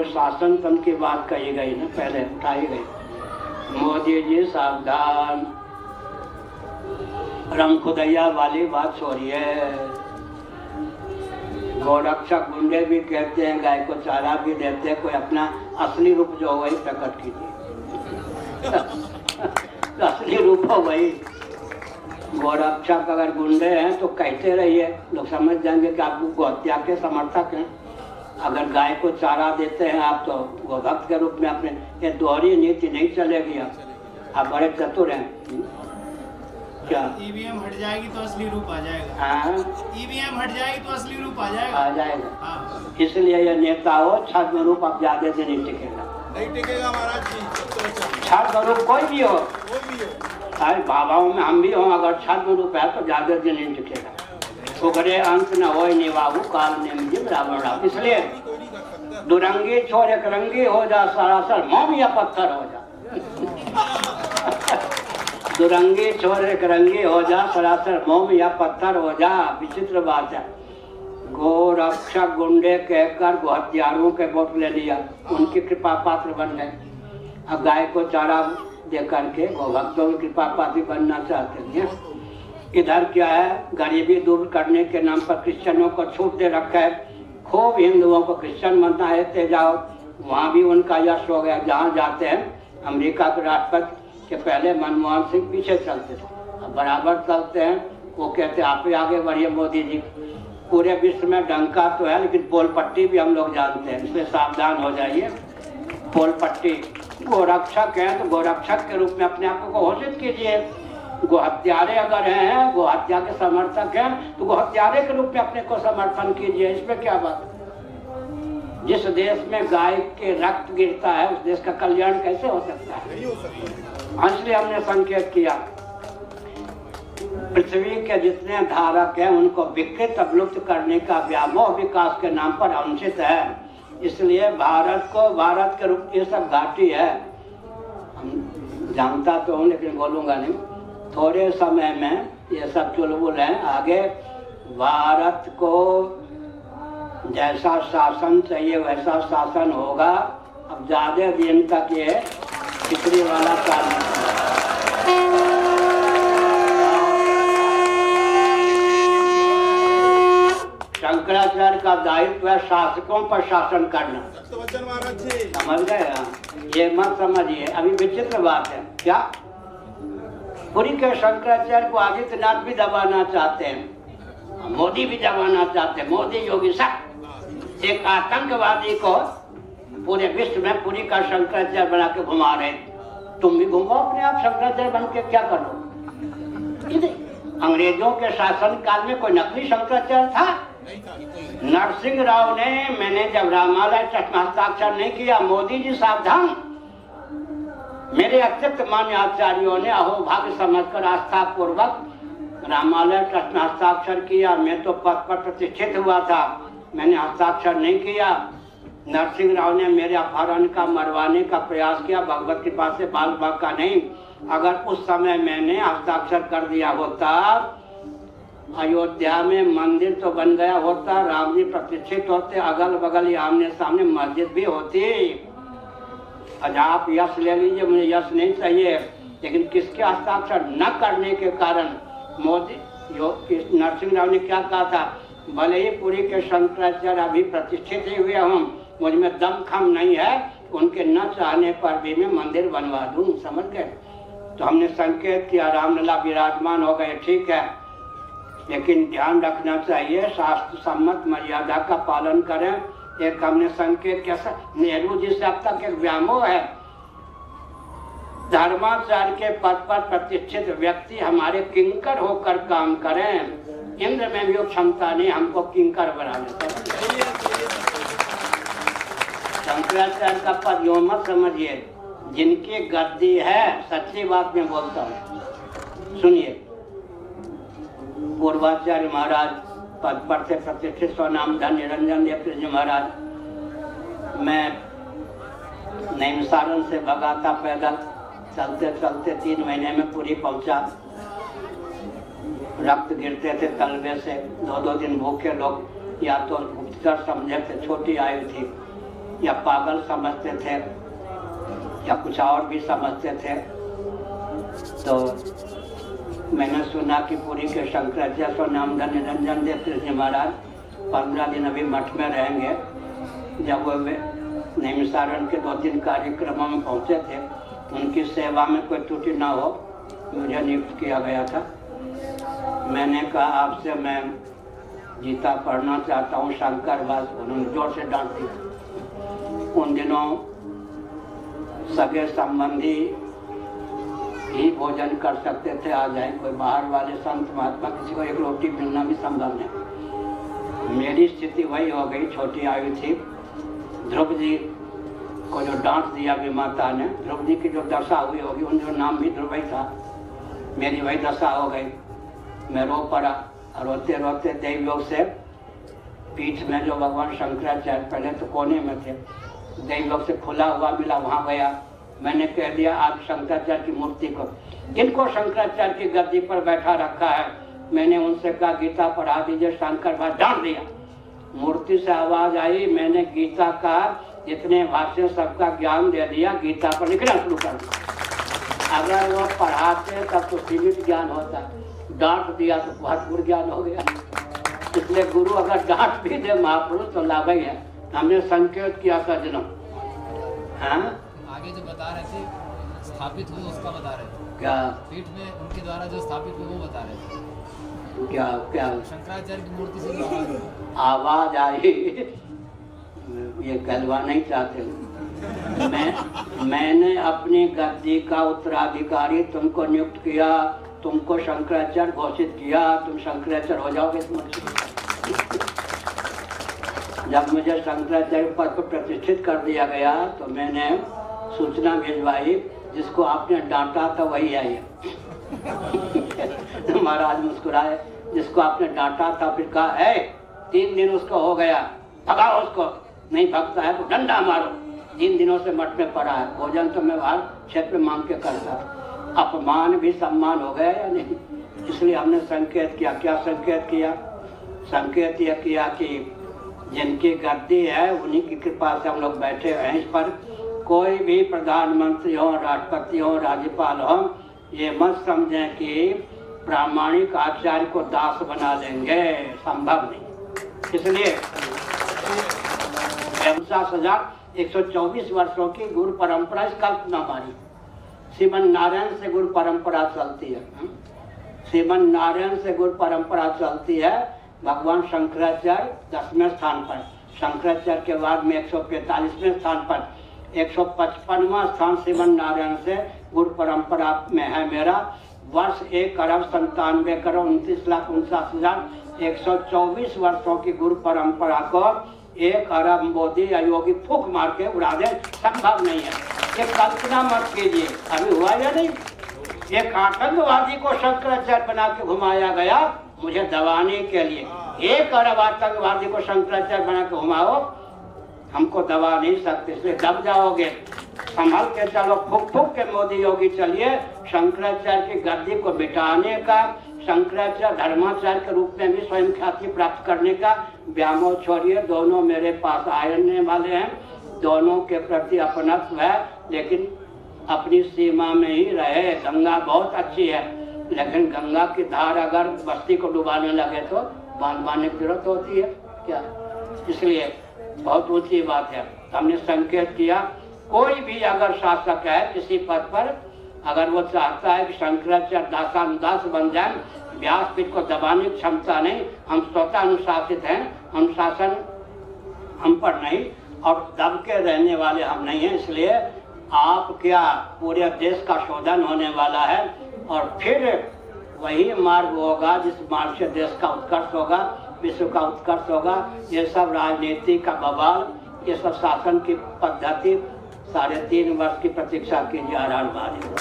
जो शासन तंत्र की बात कही गई ना, पहले उठाई गई, मोदी जी सावधान, रंगखुदैया वाली बात छोड़िए। गोरक्षक गुंडे भी कहते हैं, गाय को चारा भी देते हैं, कोई अपना असली रूप जो वही प्रकट कीजिए। असली रूप हो वही। गोरक्षक अगर गुंडे हैं तो कहते रहिए, लोग समझ जाएंगे कि आप गोहत्या के समर्थक हैं। अगर गाय को चारा देते हैं आप तो गोभक्त के रूप में अपने, ये दोहरी नीति नहीं चलेगी। आप बड़े चतुर हैं। क्या ईवीएम हट जाएगी तो असली रूप आ जाएगा? हाँ, ईवीएम हट जाएगी तो असली रूप आ जाएगा। आ जाएगा। हाँ। इसलिए ये नेता हो, छद्म रूप अब ज्यादा से नहीं टिकेगा। नहीं टिकेगा महाराज जी। छद्म रूप कोई भी हो, अरे बाबाओं में हम भी हों, अगर छद्म रूप है तो ज्यादा दिन नहीं टिकेगा। उगरे अंत न हो निवाहु काल ने रावण राम। इसलिए दुरंगी छोड़ एक रंगी हो जा, सरासर मोम या पत्थर हो जा। दुरंगी छोड़ एक रंगी हो जा, सरासर मोम या पत्थर हो जा। विचित्र बात है। गोरक्षक गुंडे कहकर गोहत्यारों के वोट ले लिया, उनकी कृपा पात्र बन गए। अब गाय को चारा दे करके गोभक्तों की कृपा पात्र बनना चाहते हैं। इधर क्या है, गरीबी दूर करने के नाम पर क्रिश्चियनों को छूट दे रखा है। खूब हिंदुओं को क्रिश्चियन बनना है, जाओ, वहाँ भी उनका यश हो गया। जहाँ जाते हैं, अमेरिका के राष्ट्रपति के पहले मनमोहन सिंह पीछे चलते थे, अब बराबर चलते हैं। वो कहते आप ही आगे बढ़िए मोदी जी। पूरे विश्व में डंका तो है, लेकिन पोल पट्टी भी हम लोग जानते हैं, इसलिए सावधान हो जाइए। पोल पट्टी गोरक्षक हैं तो गोरक्षक के रूप में अपने आप को घोषित कीजिए। गोहत्यारे अगर हैं, गोहत्या के समर्थक हैं, तो गोहत्यारे के रूप में अपने को समर्थन कीजिए। इसमें क्या बात? जिस देश में गाय के रक्त गिरता है, उस देश का कल्याण कैसे हो सकता है? नहीं हो सकता। इसलिए हमने संकेत किया, पृथ्वी के जितने धारक हैं उनको विकृत अवलुप्त करने का व्यामोह विकास के नाम पर अनुचित है। इसलिए भारत को, भारत के रूप, ये सब घाटी है। हम जानता तो हूँ लेकिन बोलूँगा नहीं। थोड़े समय में ये सब चुलबुल हैं। आगे भारत को जैसा शासन चाहिए वैसा शासन होगा। अब ज्यादा दिन तक ये खिचड़ी वाला काम शंकराचार्य का दायित्व है शासकों पर शासन करना। समझ गए? ये मत समझिए। अभी विचित्र बात है क्या, पुरी के शंकराचार्य को आदित्यनाथ भी दबाना चाहते हैं, मोदी भी दबाना चाहते हैं। मोदी योगी सब एक आतंकवादी को पूरे विश्व में पुरी का शंकराचार्य बना के घुमा रहे। तुम भी घूमो अपने आप शंकराचार्य बन के, क्या करो? अंग्रेजों के शासन काल में कोई नकली शंकराचार्य था? नरसिंह राव ने, मैंने जब रामालय ट्रस्ट में हस्ताक्षर नहीं किया, मोदी जी सावधान, मेरे अत्यंत मान्य आचार्यों ने अहोभाग्य समझकर आस्था पूर्वक रामालय ट्रस्ट में हस्ताक्षर किया। मैं तो पद पर प्रतिष्ठित हुआ था, मैंने हस्ताक्षर नहीं किया। नरसिंह राव ने मेरे अपहरण का, मरवाने का प्रयास किया, भगवत कृपा से बाल बाग का नहीं। अगर उस समय मैंने हस्ताक्षर कर दिया होता, अयोध्या में मंदिर तो बन गया होता, राम जी प्रतिष्ठित होते, अगल बगल आमने सामने मस्जिद भी होती। आज आप यश ले लीजिए, मुझे यश नहीं चाहिए, लेकिन किसके हस्ताक्षर न करने के कारण मोदी नरसिंह राव ने क्या कहा था, भले ही पुरी के शंकराचार्य अभी प्रतिष्ठित ही हुए हों, मुझ में दम खम नहीं है, उनके न चाहने पर भी मैं मंदिर बनवा दूं। समझ गए? तो हमने संकेत किया, रामलला विराजमान हो गए, ठीक है, लेकिन ध्यान रखना चाहिए शास्त्र सम्मत मर्यादा का पालन करें। एक हमने संकेत कैसा, नेहरू जी से अब तक एक व्यामोह है, धर्माचार्य के पद पर प्रतिष्ठित व्यक्ति हमारे किंकर होकर काम करें। इंद्र में भी वो क्षमता नहीं हमको किंकर बना देता। शंकराचार्य का पद यो मत समझिए, जिनकी गद्दी है, सच्ची बात में बोलता हूँ, सुनिए। पूर्वाचार्य महाराज पद पर से प्रतिष्ठित स्वनामधन निरंजन देव जी महाराज, मैं नैमिषारण्य से भगा था पैदल, चलते चलते 3 महीने में पूरी पहुंचा। रक्त गिरते थे तलवे से, 2-2 दिन भूखे लोग, या तो गुप्तचर समझे थे, छोटी आयु थी। या पागल समझते थे या कुछ और भी समझते थे। तो मैंने सुना कि पुरी के शंकराचार्य स्व नामधन निरंजन देव तीर्थ जी महाराज 15 दिन अभी मठ में रहेंगे। जब वो नैमिषारण्य के 2-3 कार्यक्रमों में पहुँचे थे, उनकी सेवा में कोई त्रुटि ना हो मुझे नियुक्त किया गया था। मैंने कहा आपसे मैं गीता पढ़ना चाहता हूँ शंकरवाद। उन्होंने जोर से डांट दिया। उन दिनों सगे संबंधी ही भोजन कर सकते थे, आ जाए कोई बाहर वाले संत महात्मा किसी को एक रोटी मिलना भी संभव नहीं। मेरी स्थिति वही हो गई। छोटी आयु थी। ध्रुव जी को जो डांट दिया भी माता ने, ध्रुव जी की जो दशा हुई होगी, उनका नाम भी ध्रुव ही था, मेरी वही दशा हो गई। मैं रो पड़ा और रोते रोते देवलोक से पीठ में जो भगवान शंकराचार्य पहले तो कोने में थे, देवलोक से खुला हुआ मिला, वहाँ गया। मैंने कह दिया आप शंकराचार्य की मूर्ति को, जिनको शंकराचार्य की गद्दी पर बैठा रखा है, मैंने उनसे कहा गीता पढ़ा दीजिए। शंकरवाद डांट दिया। मूर्ति से आवाज आई, मैंने गीता का जितने भाष्य सबका ज्ञान दे दिया, गीता पर लिखना शुरू कर दिया। अगर वो पढ़ाते तब तो सीमित ज्ञान होता, डांट दिया तो भरपूर ज्ञान हो गया। इसलिए गुरु अगर डांट भी दे महापुरुष तो लाभ ही है। हमने संकेत किया सज्जनों। हाँ आगे जो बता रहे थे स्थापित हुए उसका बता रहे थे क्या? पीठ में उनके द्वारा जो स्थापित हुए वो बता रहे थे। क्या क्या शंकराचार्य की मूर्ति से आवाज आई, ये कहलवा नहीं चाहते। मैंने अपनी गद्दी का उत्तराधिकारी तुमको नियुक्त किया, तुमको शंकराचार्य घोषित किया, तुम शंकराचार्य हो जाओगे। जब मुझे शंकराचार्य पद पर प्रतिष्ठित कर दिया गया तो मैंने सूचना भिजवाई, जिसको आपने डांटा था वही आई है। तो महाराज मुस्कुराए, जिसको आपने डांटा था। फिर कहा है 3 दिन उसको हो गया, भगाओ उसको, नहीं भगता है तो डंडा मारो। 3 दिनों से मठ में पड़ा है। भोजन तो मैं बाहर क्षेत्र में मांग के करता। अपमान भी सम्मान हो गया या नहीं? इसलिए हमने संकेत किया। क्या संकेत किया? संकेत यह किया कि जिनकी गद्दी है उन्हीं की कृपा से हम लोग बैठे हैं। इस पर कोई भी प्रधानमंत्री हो, राष्ट्रपति हो, राज्यपाल हो, ये मत समझें कि प्रामाणिक आचार्य को दास बना लेंगे, संभव नहीं। इसलिए 50,124 वर्षों की गुरु परंपरा इस कल्पना हमारी। श्रीमन नारायण से गुरु परंपरा चलती है। श्रीमन नारायण से गुरु परंपरा चलती है। भगवान शंकराचार्य 10वें स्थान पर, शंकराचार्य के बाद में 145वें स्थान पर, 155वां स्थान श्रीमन नारायण से गुरु परंपरा में है मेरा। वर्ष 1,97,29,49,124 वर्षों की गुरु परंपरा को 1 अरब मोदी योगी फूक मार के उड़ा दे, संभव नहीं है। ये कल्पना मत कीजिए, अभी हुआ या नहीं? एक आतंकवादी को शंकराचार्य बना के घुमाया गया मुझे दबाने के लिए। 1 अरब आतंकवादी को शंकराचार्य बना के घुमाओ, हमको दबा नहीं सकते, इसलिए दब जाओगे। संभल के चलो, फूक फूक के मोदी योगी चलिए। शंकराचार्य की गद्दी को बिठाने का, शंकराचार्य धर्माचार्य के रूप में भी स्वयं ख्याति प्राप्त करने का व्यामोह छोड़िए। दोनों मेरे पास आने वाले हैं, दोनों के प्रति अपनत्व है, लेकिन अपनी सीमा में ही रहे। गंगा बहुत अच्छी है, लेकिन गंगा की धार अगर बस्ती को डुबाने लगे तो बांध बांधने की जरूरत होती है क्या? इसलिए बहुत ऊंची बात है। हमने संकेत किया, कोई भी अगर शासक है किसी पद पर, अगर वो चाहता है कि शंकराचार्य दासानुदास बन जाए, व्यासपीठ को दबाने की क्षमता नहीं। हम स्वतः अनुशासित हैं, अनुशासन हम पर नहीं और दब के रहने वाले हम नहीं हैं। इसलिए आप क्या, पूरे देश का शोधन होने वाला है और फिर वही मार्ग होगा जिस मार्ग से देश का उत्कर्ष होगा, विश्व का उत्कर्ष होगा। ये सब राजनीति का बवाल, ये सब शासन की पद्धति 3.5 वर्ष की प्रतीक्षा कीजिए। हर हर महादेव।